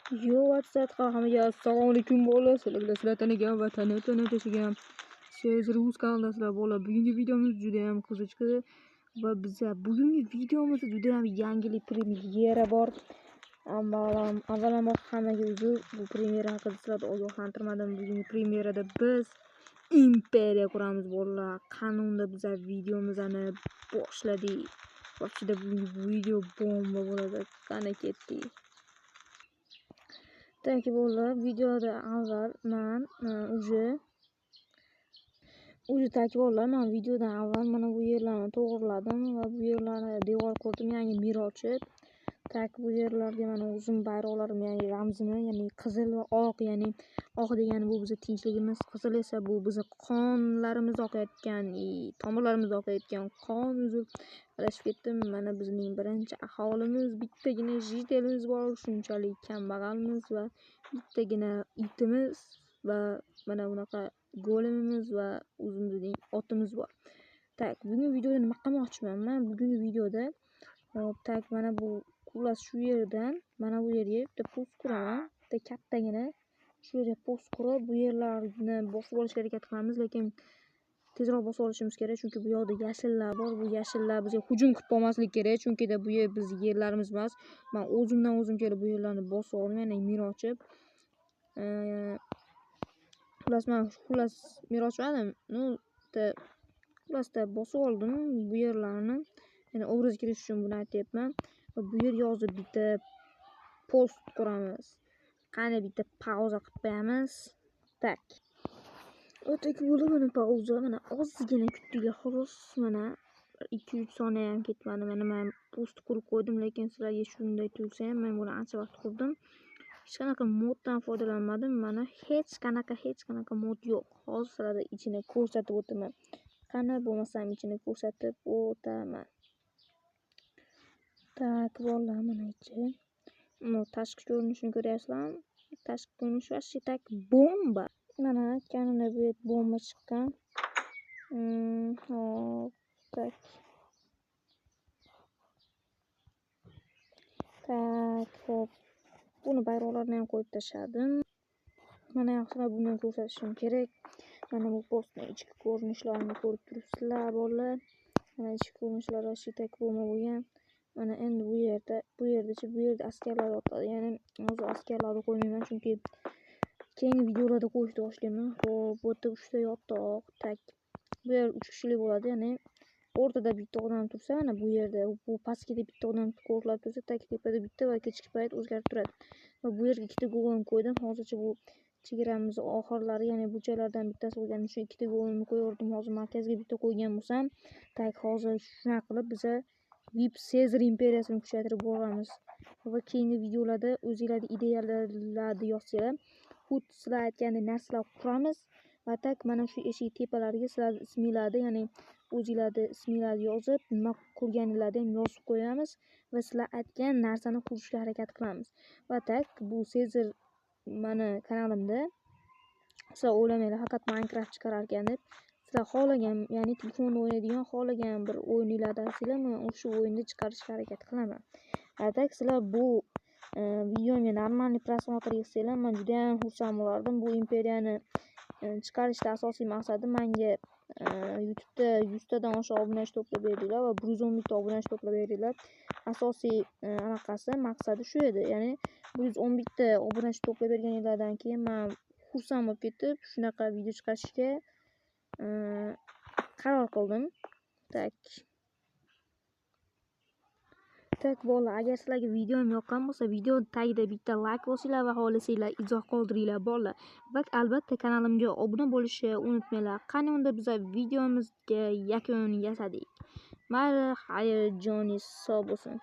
Yo, WhatsApp hammaga assalomu alaykum bolalar. Sizlar tanigan va tanib tashigan siz rus kanalidasizlar bolalar. Bugungi videomiz juda ham qiziqchi va biza bugungi videomizda juda ham yangilik premyera bor. Avvalambor hammaga uzr, bu premyera haqida sizlarni ogohlantirmadim. Bugungi premyerada biz imperiya quramiz bolalar. Qanunda biza videomizni boshladik. Boshida bugungi video bomba bo'ladi. Qani ketdik. Так, bolalar, videoda avval men videodan avval mana bu yerlarni to'g'riladim va bu yerlarni devor qurdim, ya'ni mir ochib. Tak, bu yerlarga mana o'zim bayroqlarim, ya'ni ramzini, ya'ni qizil va oq, ya'ni oq degani bu bizning tinchligimiz, qizil esa bu bizning qonlarimiz oqayotgan, tomirlarimiz oqayotgan qon uzib adashib ketdim. Mana bizning birinchi aholimiz, bittagina jitelimiz bor, shunchalik kambag'almiz va bittagina itimiz va mana bunaqa golemimiz va o'zimizning otimiz bor. Tak, bugungi videoda nima qilmoqchiman? Men bugungi videoda tak mana bu xullas shu yerdan mana bu yerga bitta post quraman. Bitta kattagina shu yerga post qurib, bu yerlarni bosib olishga harakat qilamiz, lekin tezroq bosib olishimiz kerak, chunki bu yoqda yashillar bor. Bu yashillar bizga hujum qilib olmaslik kerak, chunki bu yer bizning yerlarimiz emas. Men o'zimdan o'zim kelib bu yerlarni bosib oldim, ya'ni mir ochib. Xullas mir ochmadim. Xullasda bosib oldim bu yerlarni. Ya'ni obrazga kirish uchun buni aytyapman. Va bu yer yozib bitta post quramiz. Qani bitta pauza qilib qo'yamiz. Tak. O'taki bo'lib mana pauza, mana ozgina kutdik xolos, mana 2-3 soniya ham ketmadi. Mana men post qurib qo'ydim, lekin sizlarga shunday tuyulsa ham men buni ancha vaqt qurdim. Hech qanaqa moddan foydalanmadim. Mana hech qanaqa mod yo'q. Hozir sizlarga ichini ko'rsatib o'taman. Qani bo'lmasam ichini ko'rsatib o'taman. Tak, bolalar, mana ichi. Mana tashqi ko'rinishini ko'ryapsizlarmi? Tashqi ko'rinishi vashi tak bomba. Mana kanunda bu yerda bomba chiqqan. Tak. Tak, hop. Buni bayroqlarni ham qo'yib tashladim. Mana yaxshilab bundan ko'rsatishim kerak. Mana bu postning ichki ko'rinishlarini ko'rib turibsizlar bolalar. Mana ichki ko'rinishlari shitak bomba bo'lgan. Mana endi bu yerda askarlar yotadi. Ya'ni hozir askarlarni qo'ymayman, chunki keyingi videolarda qo'yishni boshlayman. Xo'p, bu yerda 3 ta yotoq. Tak. Bu yer 3 kishilik bo'ladi, ya'ni o'rtada bitta odam tursa, mana bu yerda bu pastda bitta odam qo'riqlab tursa, tak tepada bitta va kechki payt o'zgarib turadi. Va bu yerga ikkita golem qo'ydim. Hozircha bu chegaramiz oxirlari, ya'ni bu joylardan bittasi bo'lgani uchun ikkita golemni qo'yardim. Hozir markazga bitta qo'ygan bo'lsam, tak hozir shuna qilib biza VIP Caesar imperiyasini kuchaytirib boramiz. Va keyingi videolarda o'zingizlarning ideyalarni yozsanglar, xuddi sizlar aytgandek narsalar quramiz. Va tak mana shu eshik tepalariga sizlarning isminglarni, ya'ni o'zingizlarning isminglarni yozib, nima qurganinglarni ham yozib qo'yamiz va sizlar aytgan narsani qurishga harakat qilamiz. Va tak, bu Caesar mana kanalimda sizlar o'ylamanglar, faqat Minecraft chiqarar ekan deb. Sizlar xohlagan, ya'ni telefonda o'ynaydigan xohlagan bir o'yinlardan sizlar men o'sha o'yinni chiqarishga harakat qilaman. Tak, sizlar bu videoga normalniy prosmotr qilsanglar, men juda ham xursand bo'lardim. Bu imperiyani chiqarishda asosiy maqsadim menga YouTube'da 100 tadan oshiq obunachi to'plab berdinglar va 111 ta obunachi to'plab berdinglar. Asosiy maqsadi shu edi. Ya'ni 111 ta obunachi to'plab berganinglardan keyin men xursand bo'lib ketib, shunaqa video chiqarishga qaror qildim. Tak bolalar, agar sizlarga videom yoqqan bo'lsa, video tagida bitta like bosinglar va xohlasanglar izoh qoldiringlar bolalar. Va albatta kanalimga obuna bo'lishni unutmanglar. Qani unda biz videomizga yakun yasadik. Mayli, xayr, joningiz sog' bo'lsin.